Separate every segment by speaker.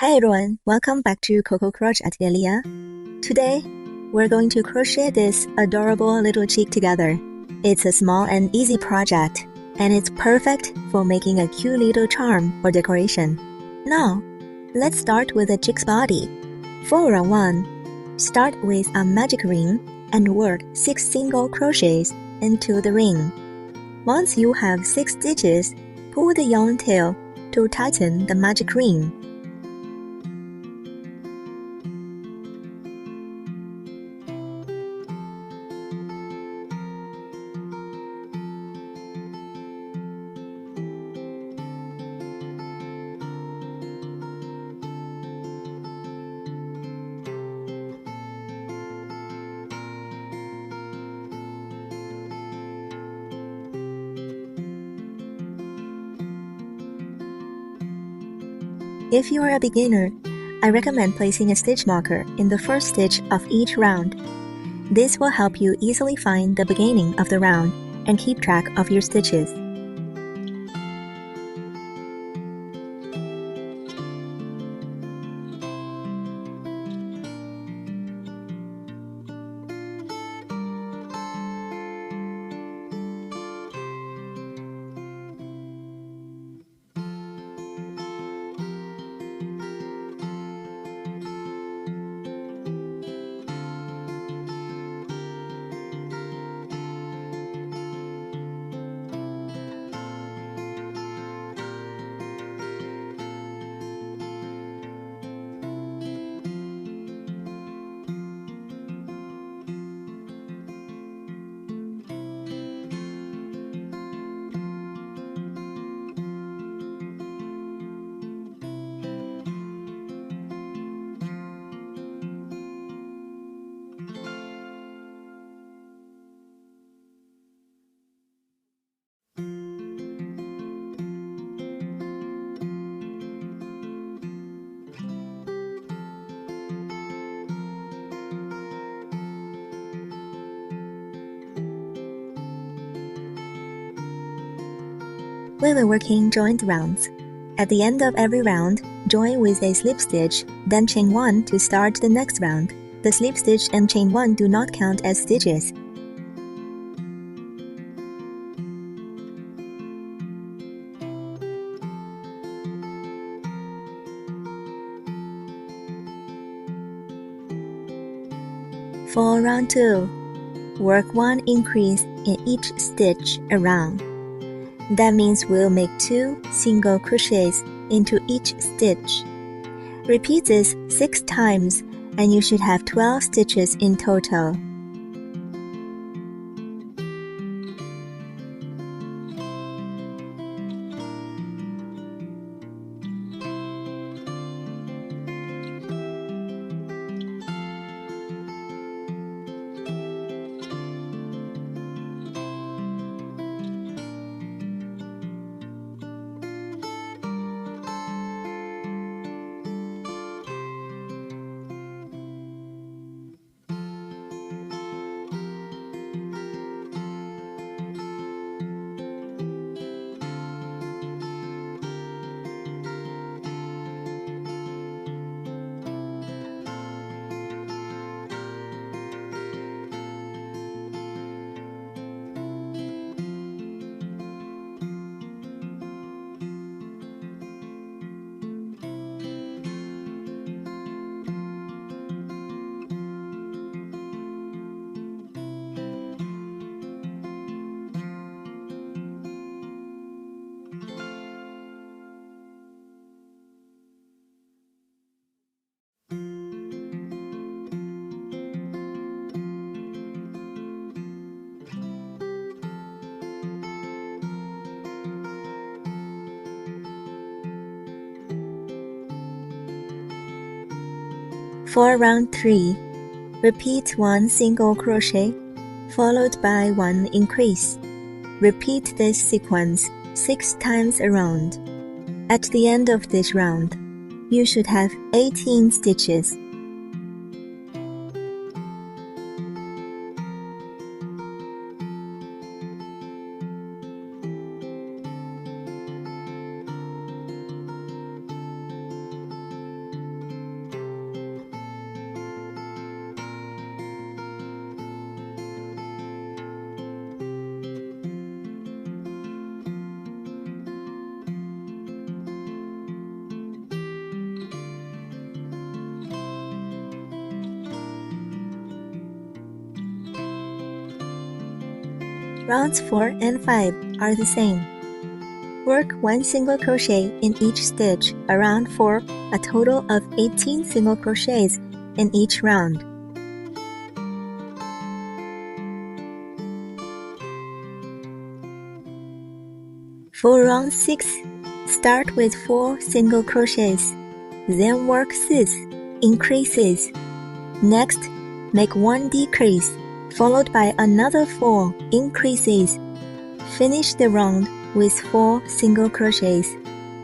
Speaker 1: Hi everyone, welcome back to Coco Crochet Atelier. Today, we're going to crochet this adorable little chick together. It's a small and easy project, and it's perfect for making a cute little charm or decoration. Now, let's start with the chick's body. For round 1, start with a magic ring and work 6 single crochets into the ring. Once you have 6 stitches, pull the yarn tail to tighten the magic ring. If you are a beginner, I recommend placing a stitch marker in the first stitch of each round. This will help you easily find the beginning of the round and keep track of your stitches. We will working joined rounds. At the end of every round, join with a slip stitch, then chain 1 to start the next round. The slip stitch and chain 1 do not count as stitches. For round 2, work 1 increase in each stitch around. That means we'll make 2 single crochets into each stitch. Repeat this 6 times and you should have 12 stitches in total. For round 3, repeat 1 single crochet, followed by 1 increase. Repeat this sequence 6 times around. At the end of this round, you should have 18 stitches. Rounds 4 and 5 are the same. Work 1 single crochet in each stitch around for a total of 18 single crochets in each round. For round 6, start with 4 single crochets, then work 6 increases. Next, make 1 decrease, followed by another 4 increases. Finish the round with 4 single crochets.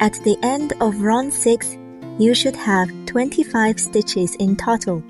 Speaker 1: At the end of round 6, you should have 25 stitches in total.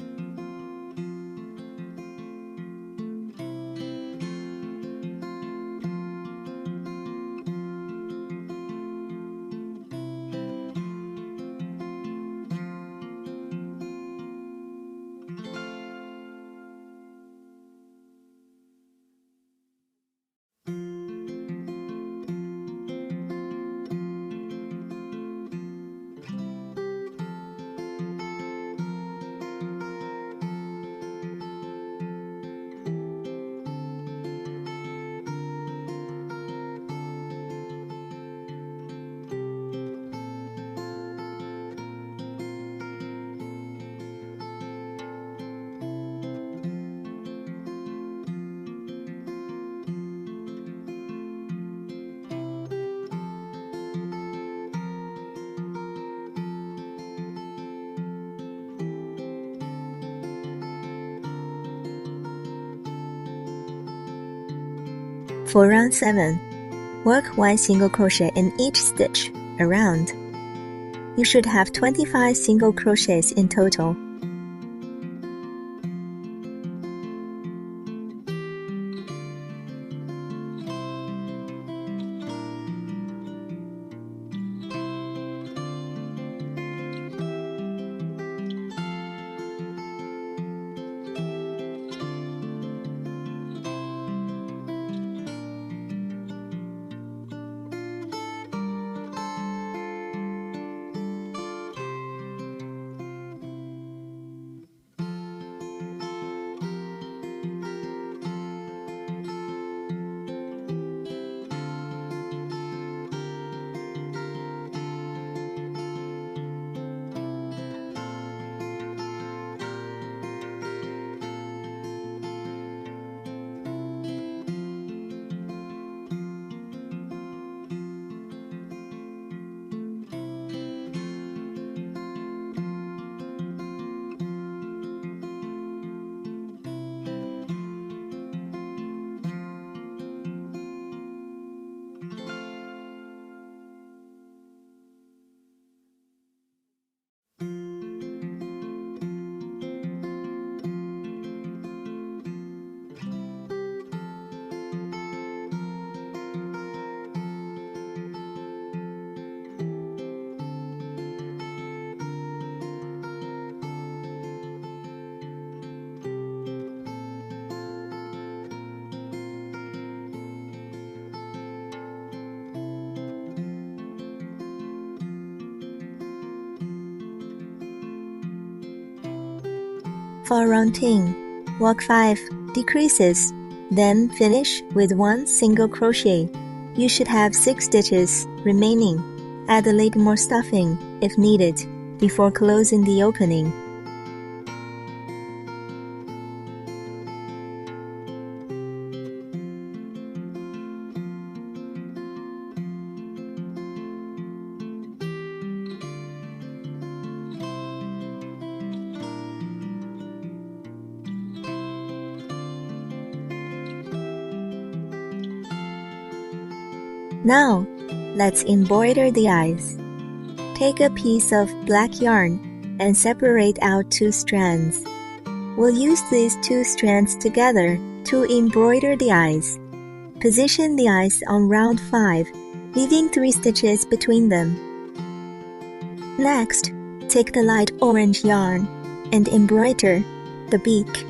Speaker 1: For round 7, work 1 single crochet in each stitch around. You should have 25 single crochets in total. For round 10, work 5 decreases, then finish with 1 single crochet. You should have 6 stitches remaining. Add a little more stuffing if needed before closing the opening. Now, let's embroider the eyes. Take a piece of black yarn and separate out 2 strands. We'll use these 2 strands together to embroider the eyes. Position the eyes on round 5, leaving 3 stitches between them. Next, take the light orange yarn and embroider the beak.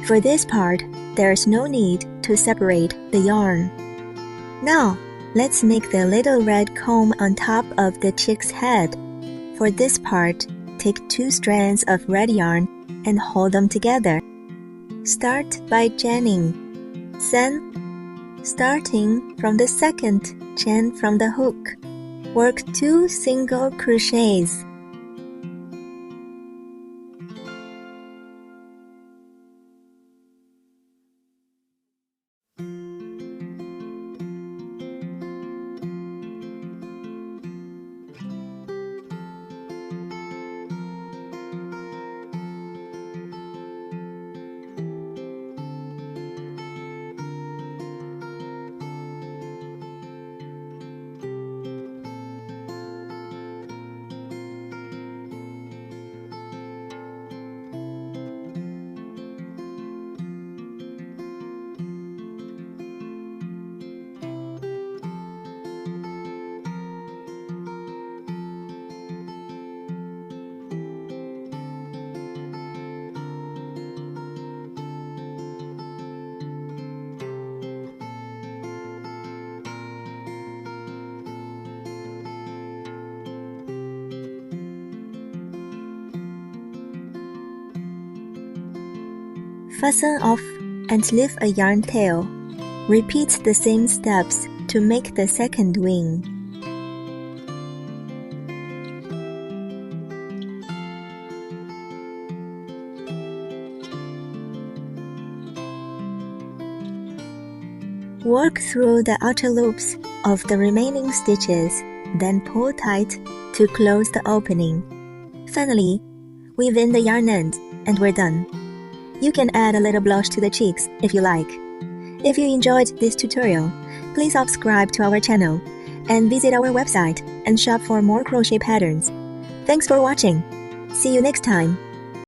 Speaker 1: For this part, there's no need to separate the yarn. Now, let's make the little red comb on top of the chick's head. For this part, take 2 strands of red yarn and hold them together. Start by jenning. Then, Starting from the second chain from the hook, work 2 single crochets. Fasten off and leave a yarn tail. Repeat the same steps to make the second wing. Work through the outer loops of the remaining stitches, then pull tight to close the opening. Finally, weave in the yarn end and we're done. You can add a little blush to the cheeks if you like. If you enjoyed this tutorial, please subscribe to our channel and visit our website and shop for more crochet patterns. Thanks for watching. See you next time.